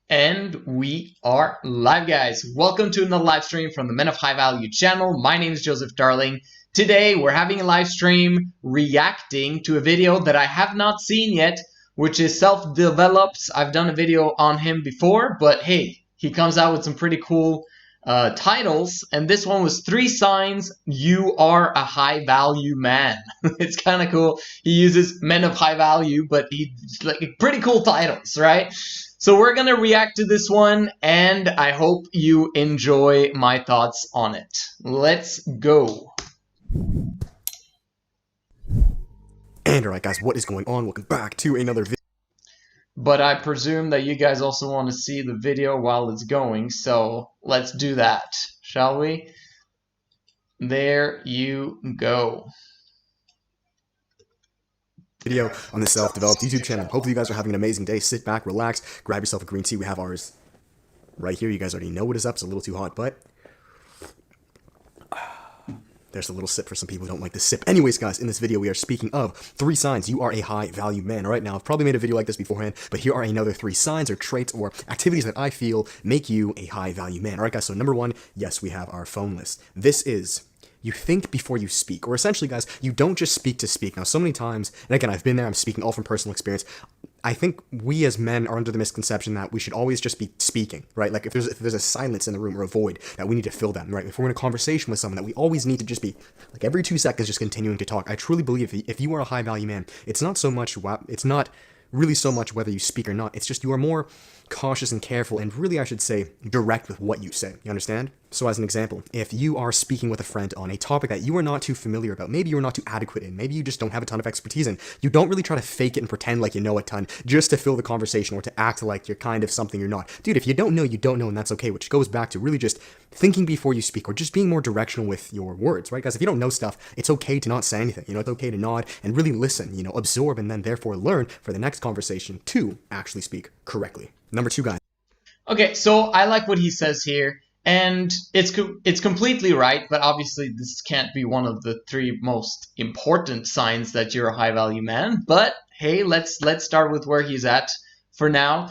And we are live, guys. Welcome to another live stream from the Men of High Value channel. My name is Joseph Darling. Today, we're having a live stream reacting to a video that I have not seen yet, which is self-developed. I've done a video on him before, but hey, he comes out with some pretty cool titles, and this one was 3 signs you are a high value man. It's kind of cool. He uses men of high value, but he's like pretty cool titles, right? So we're gonna react to this one, and I hope you enjoy my thoughts on it. Let's go. And alright guys, what is going on? Welcome back to another video. But I presume that you guys also want to see the video while it's going, so let's do that, shall we? There you go. Video on the self-developed YouTube channel. Hopefully you guys are having an amazing day. Sit back, relax, grab yourself a green tea. We have ours right here. You guys already know what is up. It's a little too hot, but there's a little sip for some people who don't like the sip. Anyways, guys, in this video, we are speaking of 3 signs you are a high-value man. All right, now, I've probably made a video like this beforehand, but here are another 3 signs or traits or activities that I feel make you a high-value man. All right, guys, so number 1, yes, we have our phone list. This is you think before you speak, or essentially, guys, you don't just speak to speak. Now, so many times, and again, I've been there, I'm speaking all from personal experience, I think we as men are under the misconception that we should always just be speaking, right? Like if there's a silence in the room or a void, that we need to fill that, right? If we're in a conversation with someone, that we always need to just be, like every 2 seconds, just continuing to talk. I truly believe if you are a high-value man, it's not really so much whether you speak or not. It's just you are more cautious and careful and really, I should say, direct with what you say. You understand? So as an example, if you are speaking with a friend on a topic that you are not too familiar about, maybe you're not too adequate in, maybe you just don't have a ton of expertise in, you don't really try to fake it and pretend like you know a ton just to fill the conversation or to act like you're kind of something you're not. Dude, if you don't know, you don't know, and that's okay, which goes back to really just thinking before you speak or just being more directional with your words, right, guys? If you don't know stuff, it's okay to not say anything. You know, it's okay to nod and really listen, you know, absorb, and then therefore learn for the next conversation to actually speak correctly. Number 2, guys. Okay, so I like what he says here, and it's completely right, but obviously this can't be one of the 3 most important signs that you're a high-value man. But hey, let's start with where he's at for now.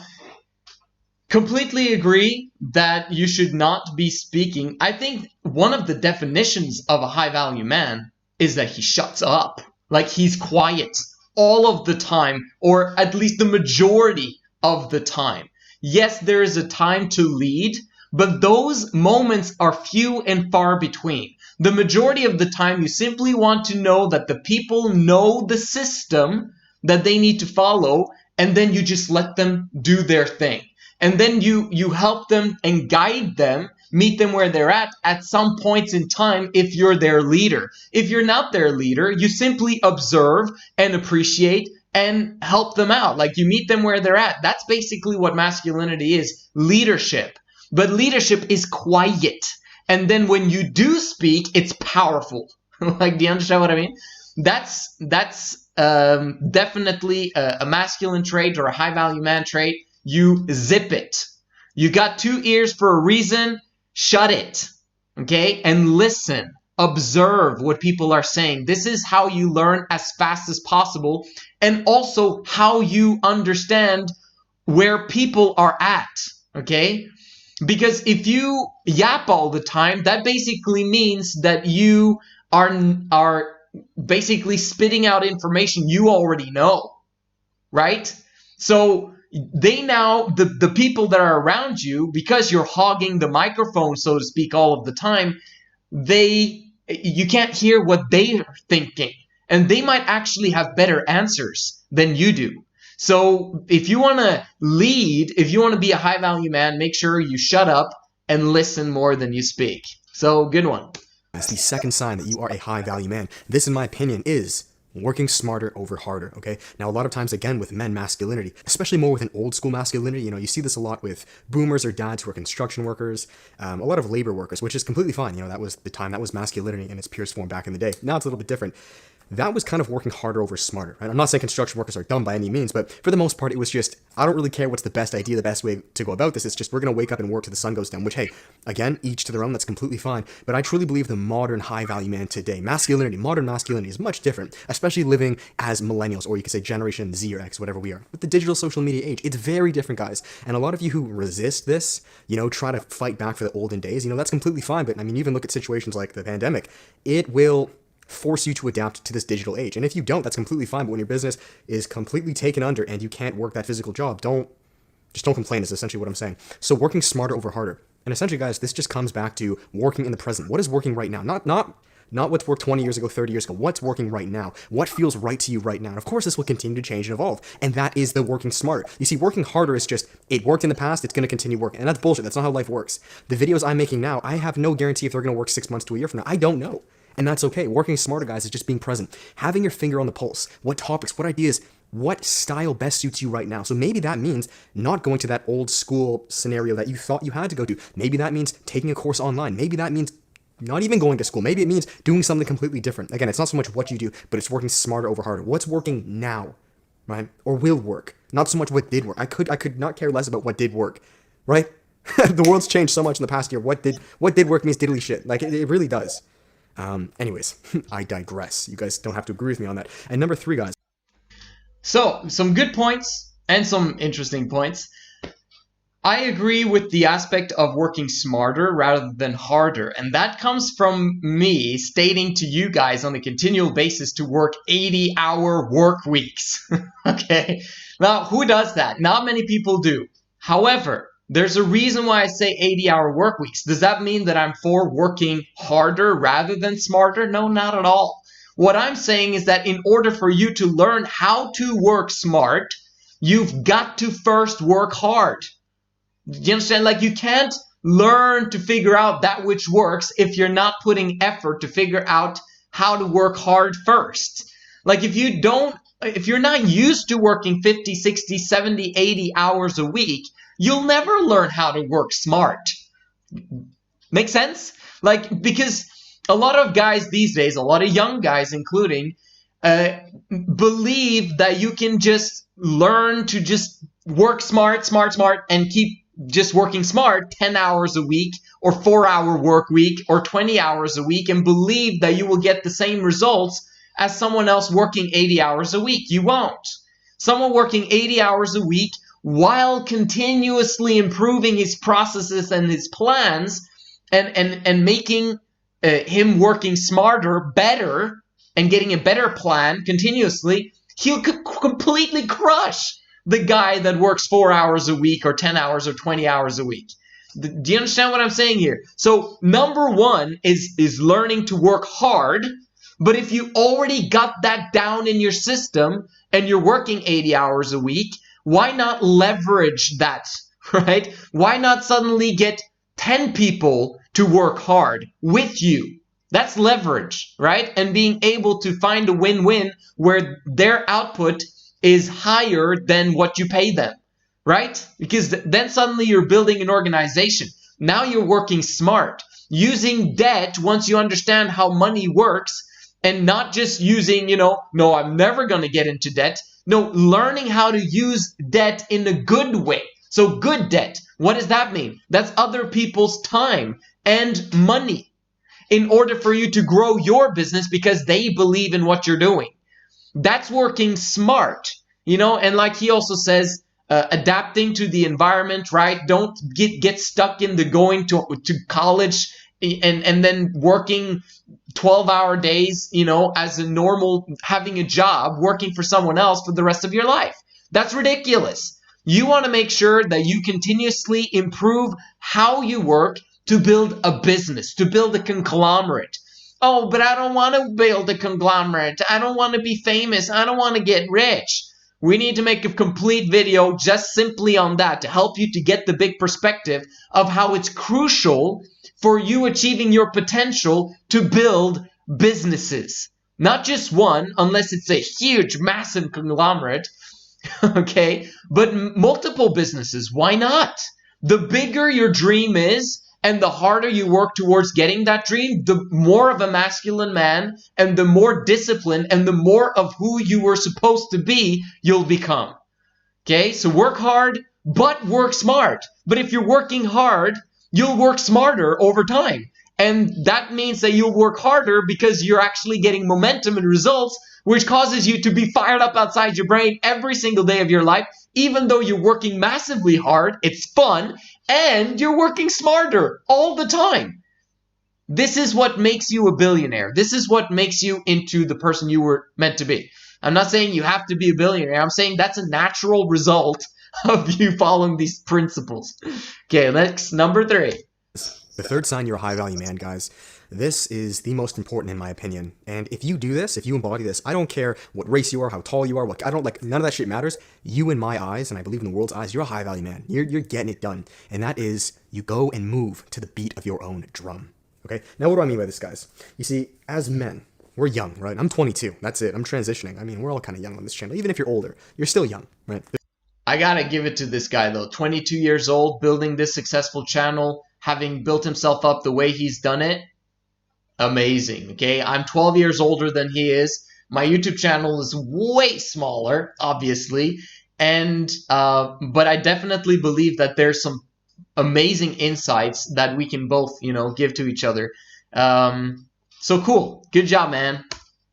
Completely agree that you should not be speaking. I think one of the definitions of a high-value man is that he shuts up. Like, he's quiet all of the time, or at least the majority of the time. Yes, there is a time to lead, but those moments are few and far between. The majority of the time, you simply want to know that the people know the system that they need to follow, and then you just let them do their thing. And then you help them and guide them, meet them where they're at some points in time if you're their leader. If you're not their leader, you simply observe and appreciate and help them out. Like, you meet them where they're at. That's basically what masculinity is, leadership. But leadership is quiet. And then when you do speak, it's powerful. Like, do you understand what I mean? That's definitely a masculine trait or a high-value man trait. You zip it. You got 2 ears for a reason. Shut it. Okay? And listen. Observe what people are saying. This is how you learn as fast as possible, and also how you understand where people are at, okay? Because if you yap all the time, that basically means that you are basically spitting out information you already know, right? So they now, the people that are around you, because you're hogging the microphone, so to speak, all of the time, you can't hear what they're thinking, and they might actually have better answers than you do. So if you want to lead, if you want to be a high-value man, make sure you shut up and listen more than you speak. So, good one. That's the second sign that you are a high-value man. This, in my opinion, is working smarter over harder, okay? Now, a lot of times, again, with men masculinity, especially more with an old school masculinity, you know, you see this a lot with boomers or dads who are construction workers, a lot of labor workers, which is completely fine. You know, that was the time, that was masculinity in its purest form back in the day. Now it's a little bit different. that was kind of working harder over smarter, right? I'm not saying construction workers are dumb by any means, but for the most part, it was just, I don't really care what's the best idea, the best way to go about this. It's just, we're going to wake up and work till the sun goes down, which, hey, again, each to their own, that's completely fine. But I truly believe the modern high-value man today, masculinity, modern masculinity is much different, especially living as millennials, or you could say Generation Z or X, whatever we are. With the digital social media age, it's very different, guys. And a lot of you who resist this, try to fight back for the olden days, that's completely fine. But I mean, even look at situations like the pandemic, it will force you to adapt to this digital age. And if you don't, that's completely fine. But when your business is completely taken under and you can't work that physical job, don't complain is essentially what I'm saying. So working smarter over harder. And essentially, guys, this just comes back to working in the present. What is working right now? Not what's worked 20 years ago, 30 years ago. What's working right now? What feels right to you right now? And of course, this will continue to change and evolve. And that is the working smarter. You see, working harder is just, it worked in the past, it's going to continue working. And that's bullshit. That's not how life works. The videos I'm making now, I have no guarantee if they're going to work 6 months to a year from now. I don't know. And that's okay. Working smarter, guys, is just being present. Having your finger on the pulse. What topics, what ideas, what style best suits you right now. So maybe that means not going to that old school scenario that you thought you had to go to. Maybe that means taking a course online. Maybe that means not even going to school. Maybe it means doing something completely different. Again, it's not so much what you do, but it's working smarter over harder. What's working now, right? Or will work. Not so much what did work. I could not care less about what did work, right? The world's changed so much in the past year. What did work means diddly shit. Like, it really does. Anyways, I digress. You guys don't have to agree with me on that. And number 3, guys. So, some good points and some interesting points. I agree with the aspect of working smarter rather than harder, and that comes from me stating to you guys on a continual basis to work 80-hour work weeks. Okay? Now, who does that? Not many people do. However, there's a reason why I say 80-hour work weeks. Does that mean that I'm for working harder rather than smarter? No, not at all. What I'm saying is that in order for you to learn how to work smart, you've got to first work hard. You understand? Like, you can't learn to figure out that which works if you're not putting effort to figure out how to work hard first. Like, if you're not used to working 50, 60, 70, 80 hours a week, you'll never learn how to work smart. Make sense? Like, because a lot of guys these days, a lot of young guys including, believe that you can just learn to just work smart, and keep just working smart 10 hours a week or 4-hour work week or 20 hours a week and believe that you will get the same results as someone else working 80 hours a week. You won't. Someone working 80 hours a week while continuously improving his processes and his plans and making him working smarter, better, and getting a better plan continuously, he'll completely crush the guy that works 4 hours a week or 10 hours or 20 hours a week. Do you understand what I'm saying here? So number 1 is learning to work hard. But if you already got that down in your system and you're working 80 hours a week, why not leverage that, right? Why not suddenly get 10 people to work hard with you? That's leverage, right? And being able to find a win-win where their output is higher than what you pay them, right? Because then suddenly you're building an organization. Now you're working smart, using debt once you understand how money works, and not just using, no, I'm never going to get into debt. No, learning how to use debt in a good way. So good debt, what does that mean? That's other people's time and money in order for you to grow your business because they believe in what you're doing. That's working smart, and like he also says, adapting to the environment, right? Don't get stuck in the going to college and then working 12-hour days, as a normal, having a job, working for someone else for the rest of your life. That's ridiculous. You want to make sure that you continuously improve how you work to build a business, to build a conglomerate. Oh, but I don't want to build a conglomerate. I don't want to be famous. I don't want to get rich. We need to make a complete video just simply on that to help you to get the big perspective of how it's crucial for you achieving your potential to build businesses. Not just one, unless it's a huge, massive conglomerate, okay? But multiple businesses. Why not? The bigger your dream is, And the harder you work towards getting that dream, the more of a masculine man and the more disciplined and the more of who you were supposed to be you'll become. Okay, so work hard, but work smart. But if you're working hard, you'll work smarter over time. And that means that you'll work harder because you're actually getting momentum and results, which causes you to be fired up outside your brain every single day of your life. Even though you're working massively hard, it's fun, and you're working smarter all the time. This is what makes you a billionaire. This is what makes you into the person you were meant to be. I'm not saying you have to be a billionaire. I'm saying that's a natural result of you following these principles. Okay, next, number 3. The third sign you're a high value man, guys. This is the most important in my opinion. And if you do this, if you embody this, I don't care what race you are, how tall you are, what I don't like, none of that shit matters. You in my eyes, and I believe in the world's eyes, you're a high value man. You're getting it done. And that is you go and move to the beat of your own drum. Okay? Now what do I mean by this, guys? You see, as men, we're young, right? I'm 22. That's it. I'm transitioning. I mean, we're all kind of young on this channel. Even if you're older, you're still young, right? I gotta give it to this guy though. 22 years old, building this successful channel, having built himself up the way he's done it. Amazing. Okay, I'm 12 years older than he is. My YouTube channel is way smaller, obviously, and but I definitely believe that there's some amazing insights that we can both, give to each other. So cool. Good job, man.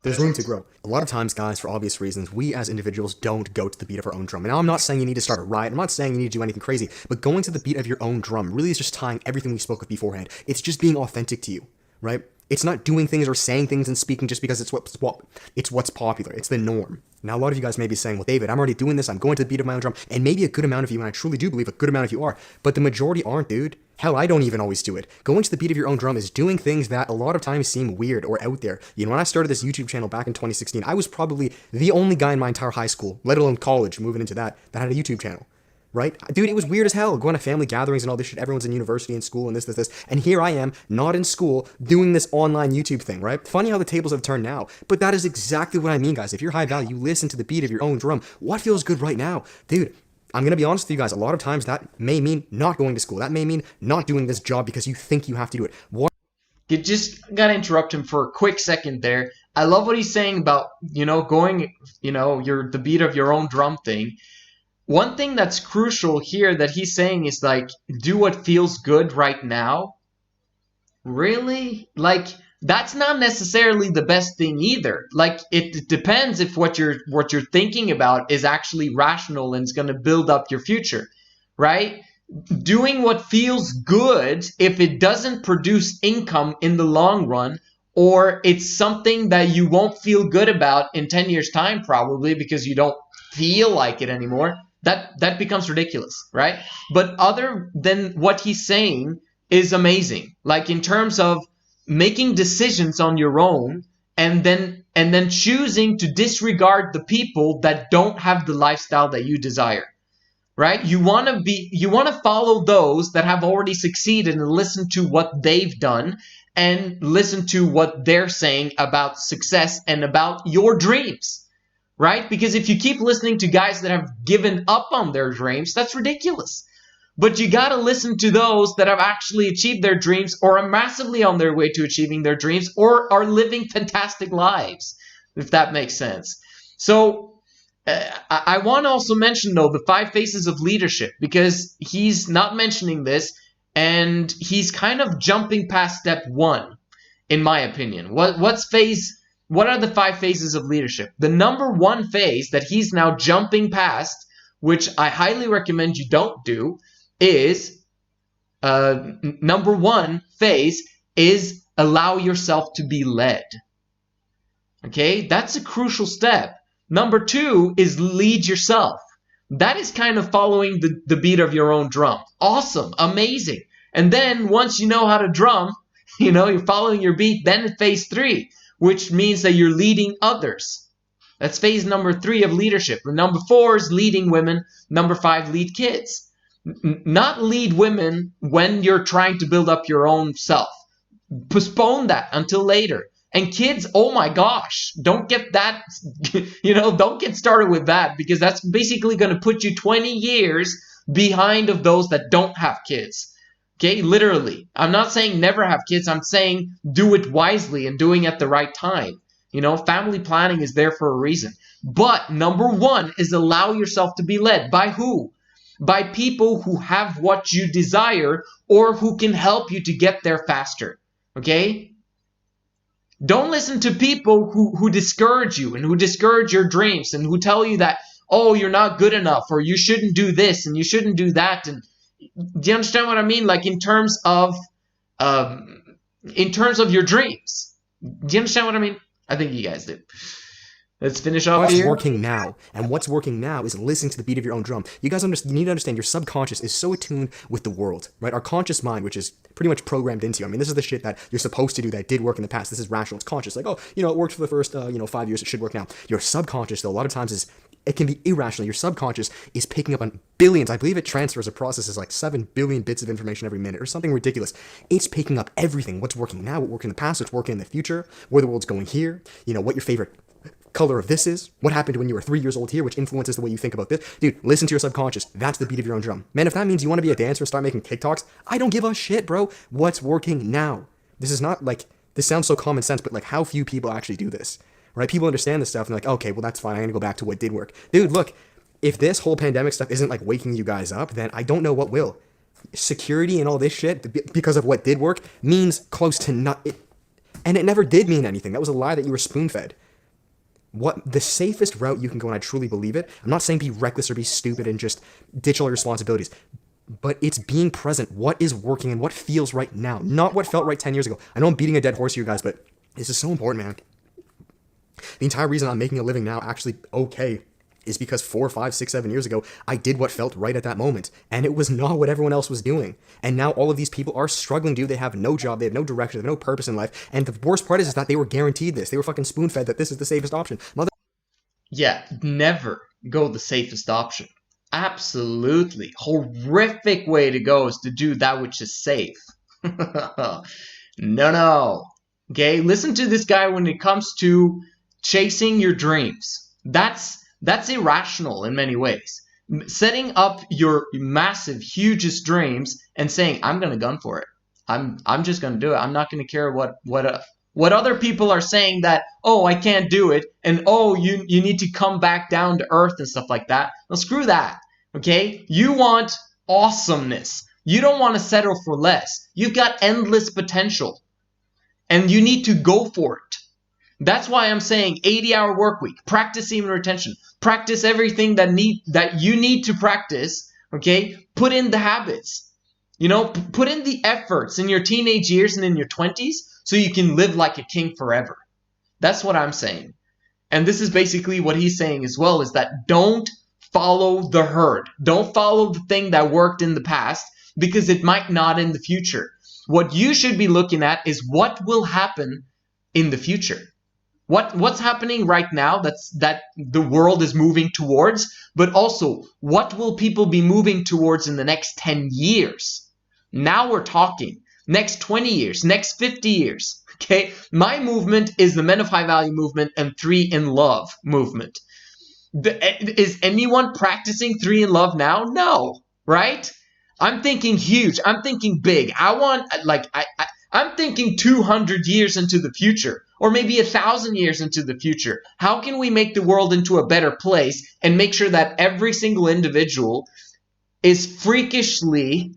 There's room to grow. A lot of times, guys, for obvious reasons, we as individuals don't go to the beat of our own drum. And now I'm not saying you need to start a riot. I'm not saying you need to do anything crazy. But going to the beat of your own drum really is just tying everything we spoke of beforehand. It's just being authentic to you, right? It's not doing things or saying things and speaking just because it's what's popular. It's the norm. Now, a lot of you guys may be saying, well, David, I'm already doing this. I'm going to the beat of my own drum. And maybe a good amount of you, and I truly do believe a good amount of you are, but the majority aren't, dude. Hell, I don't even always do it. Going to the beat of your own drum is doing things that a lot of times seem weird or out there. You know, when I started this YouTube channel back in 2016, I was probably the only guy in my entire high school, let alone college, moving into that had a YouTube channel. Right? Dude, it was weird as hell going to family gatherings and all this shit. Everyone's in university and school and this. And here I am, not in school, doing this online YouTube thing, right? Funny how the tables have turned now. But that is exactly what I mean, guys. If you're high value, you listen to the beat of your own drum. What feels good right now? Dude, I'm going to be honest with you guys. A lot of times that may mean not going to school. That may mean not doing this job because you think you have to do it. You just got to interrupt him for a quick second there. I love what he's saying about, going, the beat of your own drum thing. One thing that's crucial here that he's saying is like, do what feels good right now. Really? Like, that's not necessarily the best thing either. Like, it depends if what you're thinking about is actually rational and is going to build up your future, right? Doing what feels good, if it doesn't produce income in the long run, or it's something that you won't feel good about in 10 years' time probably because you don't feel like it anymore, that becomes ridiculous, right? But other than what he's saying is amazing. Like in terms of making decisions on your own and then choosing to disregard the people that don't have the lifestyle that you desire, right? You want to follow those that have already succeeded and listen to what they've done and listen to what they're saying about success and about your dreams. Right? Because if you keep listening to guys that have given up on their dreams, that's ridiculous. But you got to listen to those that have actually achieved their dreams or are massively on their way to achieving their dreams or are living fantastic lives, if that makes sense. So I want to also mention, though, the 5 phases of leadership, because he's not mentioning this and he's kind of jumping past step 1, in my opinion. What are the 5 phases of leadership? The number 1 phase that he's now jumping past, which I highly recommend you don't do, is number 1 phase is allow yourself to be led. Okay, that's a crucial step. Number 2 is lead yourself. That is kind of following the beat of your own drum. Awesome, amazing. And then once you know how to drum, you're following your beat, then phase 3. Which means that you're leading others. That's phase number 3 of leadership. Number 4 is leading women. Number 5, lead kids. Not lead women when you're trying to build up your own self. Postpone that until later. And kids, oh my gosh, don't get that, don't get started with that, because that's basically going to put you 20 years behind of those that don't have kids. Okay, literally. I'm not saying never have kids. I'm saying do it wisely and doing it at the right time. You know, family planning is there for a reason. But number one is allow yourself to be led. By who? By people who have what you desire or who can help you to get there faster. Okay? Don't listen to people who discourage you and who discourage your dreams and who tell you that, oh, you're not good enough or you shouldn't do this and you shouldn't do that. And do you understand what I mean? Like in terms of your dreams. Do you understand what I mean? I think you guys do. Let's finish off What's here. working now, and what's working now is listening to the beat of your own drum. You guys you need to understand your subconscious is so attuned with the world, right? Our conscious mind, which is pretty much programmed into you. I mean, this is the shit that you're supposed to do that did work in the past. This is rational. It's conscious. Like, oh, you know, it worked for the first, 5 years. It should work now. Your subconscious, though, a lot of times it can be irrational. Your subconscious is picking up on billions. I believe it transfers or processes like 7 billion bits of information every minute or something ridiculous. It's picking up everything. What's working now, what worked in the past, what's working in the future, where the world's going here, you know, what your favorite color of this is, what happened when you were 3 years old here, which influences the way you think about this. Dude, listen to your subconscious. That's the beat of your own drum. Man, if that means you want to be a dancer and start making TikToks, I don't give a shit, bro. What's working now? This is not like, this sounds so common sense, but like how few people actually do this, right? People understand this stuff and they're like, okay, well that's fine. I'm going to go back to what did work. Dude, look, if this whole pandemic stuff isn't like waking you guys up, then I don't know what will. Security and all this shit, because of what did work, means close to nothing. And it never did mean anything. That was a lie that you were spoon-fed. What the safest route you can go, and I truly believe it, I'm not saying be reckless or be stupid and just ditch all your responsibilities, but it's being present. What is working and what feels right now, not what felt right 10 years ago. I know I'm beating a dead horse here, guys, but this is so important, man. The entire reason I'm making a living now actually okay is because 4, 5, 6, 7 years ago, I did what felt right at that moment. And it was not what everyone else was doing. And now all of these people are struggling, dude. They have no job. They have no direction. They have no purpose in life. And the worst part is that they were guaranteed this. They were fucking spoon-fed that this is the safest option. Yeah, never go the safest option. Absolutely. Horrific way to go is to do that which is safe. No. Okay, listen to this guy when it comes to chasing your dreams. That's irrational in many ways. Setting up your massive, hugest dreams and saying, I'm going to gun for it. I'm just going to do it. I'm not going to care what other people are saying that, oh, I can't do it, and oh, you need to come back down to earth and stuff like that. Well, screw that, okay? You want awesomeness. You don't want to settle for less. You've got endless potential, and you need to go for it. That's why I'm saying 80-hour work week, practice semen retention, practice everything that you need to practice, okay? Put in the habits, you know, put in the efforts in your teenage years and in your 20s so you can live like a king forever. That's what I'm saying. And this is basically what he's saying as well, is that don't follow the herd. Don't follow the thing that worked in the past because it might not in the future. What you should be looking at is what will happen in the future. What's happening right now that the world is moving towards, but also what will people be moving towards in the next 10 years? Now we're talking next 20 years, next 50 years. Okay, my movement is the Men of High Value movement and 3 in Love movement. Is anyone practicing 3 in Love now? No, right? I'm thinking huge. I'm thinking big. I'm thinking 200 years into the future, or maybe 1,000 years into the future. How can we make the world into a better place and make sure that every single individual is freakishly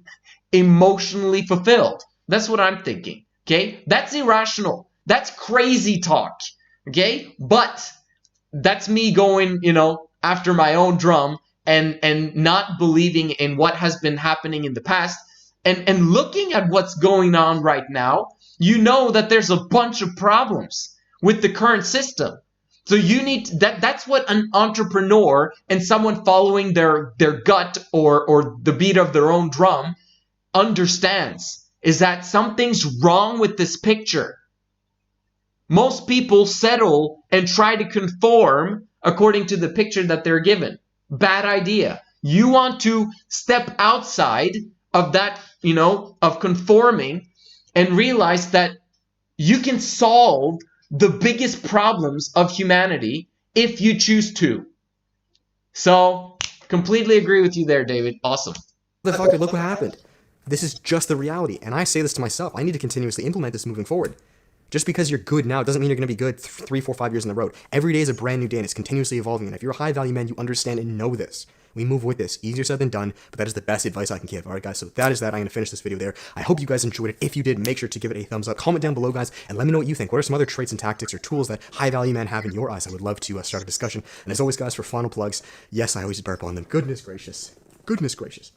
emotionally fulfilled? That's what I'm thinking, okay? That's irrational. That's crazy talk, okay? But that's me going, after my own drum and not believing in what has been happening in the past. And looking at what's going on right now, you know that there's a bunch of problems with the current system. So you need that's what an entrepreneur and someone following their gut or the beat of their own drum understands, is that something's wrong with this picture. Most people settle and try to conform according to the picture that they're given. Bad idea. You want to step outside of that, of conforming and realize that you can solve the biggest problems of humanity if you choose to. So, completely agree with you there, David. Awesome. Motherfucker, look what happened. This is just the reality. And I say this to myself. I need to continuously implement this moving forward. Just because you're good now doesn't mean you're going to be good 3, 4, 5 years in the road. Every day is a brand new day and it's continuously evolving. And if you're a high value man, you understand and know this. We move with this. Easier said than done, but that is the best advice I can give. All right, guys, so that is that. I'm going to finish this video there. I hope you guys enjoyed it. If you did, make sure to give it a thumbs up. Comment down below, guys, and let me know what you think. What are some other traits and tactics or tools that high value men have in your eyes? I would love to start a discussion. And as always, guys, for final plugs, yes, I always burp on them. Goodness gracious. Goodness gracious.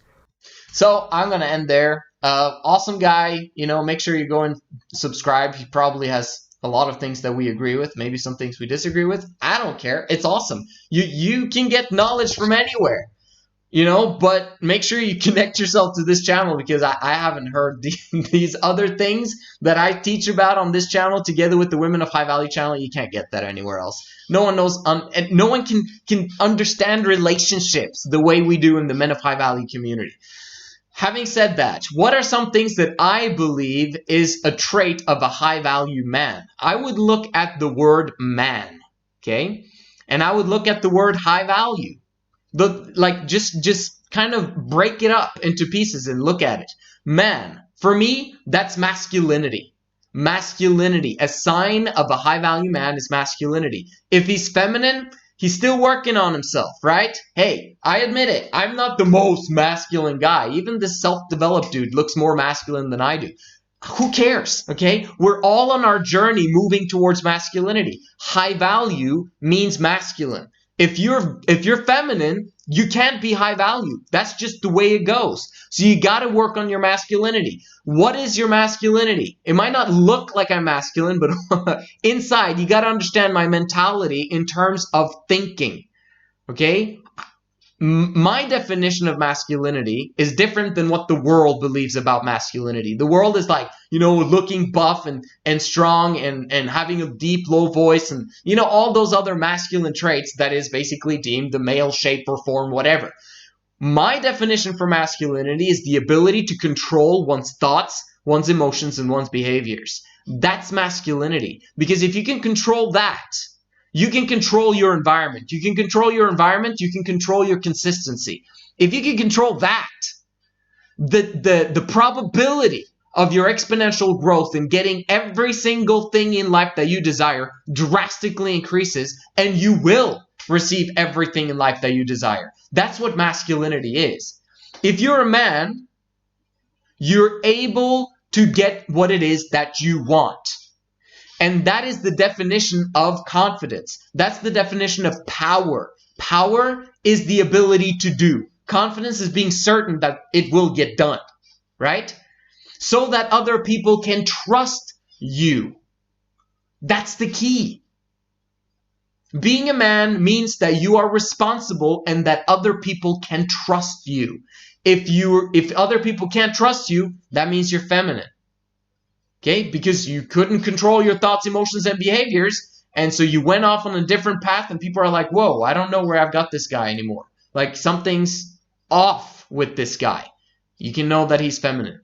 So I'm going to end there. Awesome guy. You know, make sure you go and subscribe. He probably has a lot of things that we agree with, maybe some things we disagree with. I don't care. It's awesome. You can get knowledge from anywhere, you know, but make sure you connect yourself to this channel, because I haven't heard these other things that I teach about on this channel together with the Women of High Value channel. You can't get that anywhere else. No one knows, and no one can understand relationships the way we do in the Men of High Value community. Having said that, what are some things that I believe is a trait of a high-value man? I would look at the word man, okay? And I would look at the word high value. Just kind of break it up into pieces and look at it. Man, for me, that's masculinity. Masculinity. A sign of a high-value man is masculinity. If he's feminine, he's still working on himself, right? Hey, I admit it. I'm not the most masculine guy. Even this self-developed dude looks more masculine than I do. Who cares, okay? We're all on our journey moving towards masculinity. High value means masculine. If you're feminine, you can't be high value. That's just the way it goes. So you got to work on your masculinity. What is your masculinity? It might not look like I'm masculine, but inside, you got to understand my mentality in terms of thinking. Okay? My definition of masculinity is different than what the world believes about masculinity. The world is like, you know, looking buff and strong and having a deep, low voice and, you know, all those other masculine traits that is basically deemed the male shape or form, whatever. My definition for masculinity is the ability to control one's thoughts, one's emotions, and one's behaviors. That's masculinity. Because if you can control that, you can control your environment. You can control your environment. You can control your consistency. If you can control that, the probability of your exponential growth and getting every single thing in life that you desire drastically increases, and you will receive everything in life that you desire. That's what masculinity is. If you're a man, you're able to get what it is that you want. And that is the definition of confidence. That's the definition of power. Power is the ability to do. Confidence is being certain that it will get done, right? So that other people can trust you. That's the key. Being a man means that you are responsible and that other people can trust you. If other people can't trust you, that means you're feminine. Okay, because you couldn't control your thoughts, emotions, and behaviors, and so you went off on a different path, and people are like, whoa, I don't know where I've got this guy anymore. Like, something's off with this guy. You can know that he's feminine.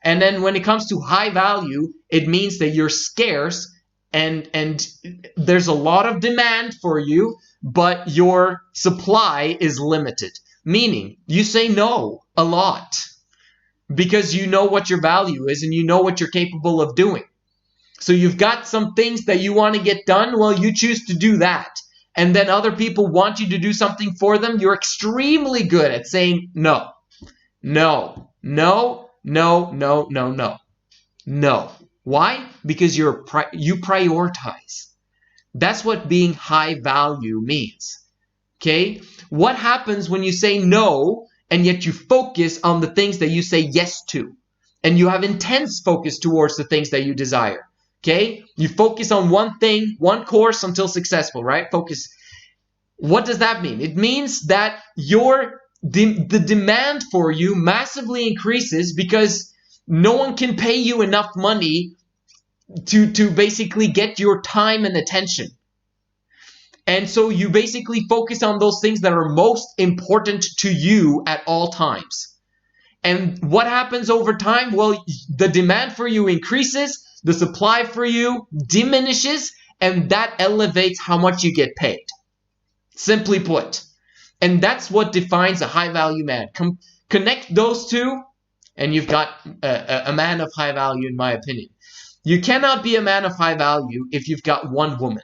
And then when it comes to high value, it means that you're scarce, and there's a lot of demand for you, but your supply is limited. Meaning, you say no a lot. Because you know what your value is and you know what you're capable of doing. So you've got some things that you want to get done. Well, you choose to do that. And then other people want you to do something for them. You're extremely good at saying no. No. No. No. No. No. No. No. Why? Because you prioritize. That's what being high value means. Okay? What happens when you say no and yet you focus on the things that you say yes to? And you have intense focus towards the things that you desire. Okay? You focus on one thing, one course until successful, right? Focus. What does that mean? It means that the demand for you massively increases because no one can pay you enough money to basically get your time and attention. And so you basically focus on those things that are most important to you at all times. And what happens over time? Well, the demand for you increases, the supply for you diminishes, and that elevates how much you get paid. Simply put. And that's what defines a high-value man. Connect those two, and you've got a man of high value, in my opinion. You cannot be a man of high value if you've got one woman.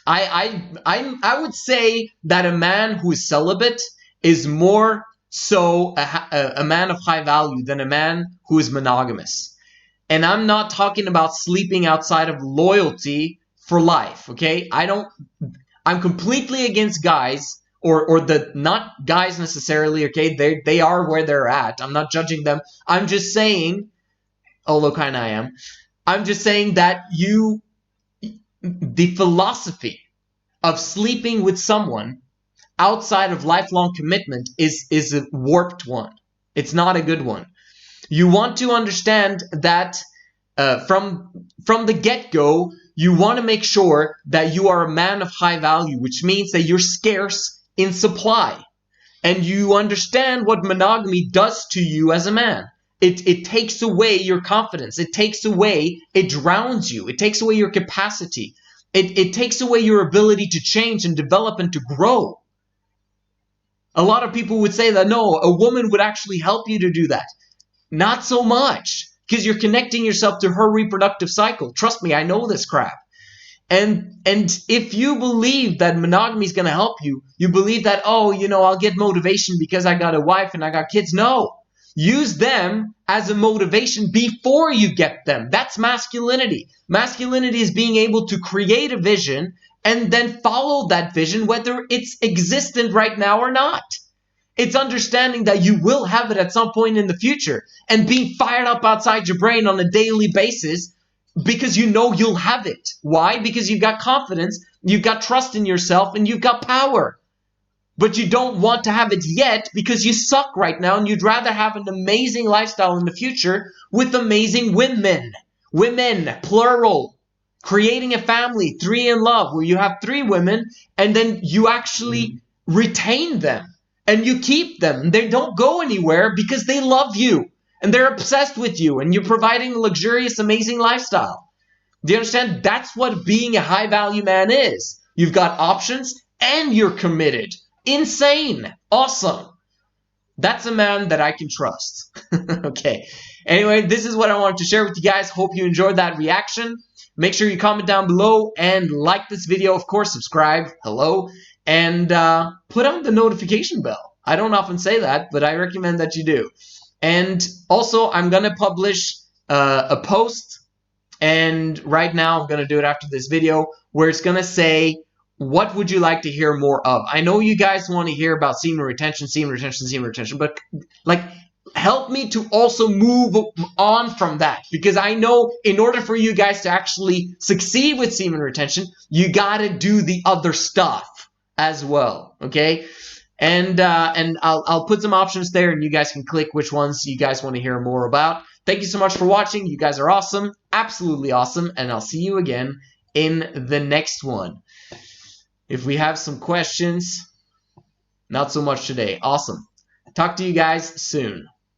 I would say that a man who is celibate is more so a man of high value than a man who is monogamous. And I'm not talking about sleeping outside of loyalty for life, okay? I'm completely against guys, or the not guys necessarily, okay? They are where they're at. I'm not judging them. I'm just saying, although kind of I am, I'm just saying that the philosophy of sleeping with someone outside of lifelong commitment is a warped one. It's not a good one. You want to understand that from the get-go, you want to make sure that you are a man of high value, which means that you're scarce in supply. And you understand what monogamy does to you as a man. It takes away your confidence. It drowns you. It takes away your capacity. It takes away your ability to change and develop and to grow. A lot of people would say that, no, a woman would actually help you to do that. Not so much, because you're connecting yourself to her reproductive cycle. Trust me, I know this crap. And if you believe that monogamy is going to help you, you believe that, oh, I'll get motivation because I got a wife and I got kids. No. Use them as a motivation before you get them. That's masculinity. Masculinity is being able to create a vision and then follow that vision, whether it's existent right now or not. It's understanding that you will have it at some point in the future and being fired up outside your brain on a daily basis because you know you'll have it. Why? Because you've got confidence, you've got trust in yourself, and you've got power. But you don't want to have it yet because you suck right now and you'd rather have an amazing lifestyle in the future with amazing women. Women, plural. Creating a family, 3 in love, where you have 3 women and then you actually retain them and you keep them. They don't go anywhere because they love you and they're obsessed with you and you're providing a luxurious, amazing lifestyle. Do you understand? That's what being a high value man is. You've got options and you're committed. Insane. Awesome. That's a man that I can trust. Okay. Anyway, this is what I wanted to share with you guys. Hope you enjoyed that reaction. Make sure you comment down below and like this video. Of course, subscribe. Hello. And put on the notification bell. I don't often say that, but I recommend that you do. And also, I'm going to publish a post. And right now, I'm going to do it after this video, where it's going to say, what would you like to hear more of? I know you guys want to hear about semen retention, but like, help me to also move on from that, because I know in order for you guys to actually succeed with semen retention, you got to do the other stuff as well, okay? And I'll put some options there, and you guys can click which ones you guys want to hear more about. Thank you so much for watching. You guys are awesome, absolutely awesome, and I'll see you again in the next one. If we have some questions, not so much today. Awesome. Talk to you guys soon.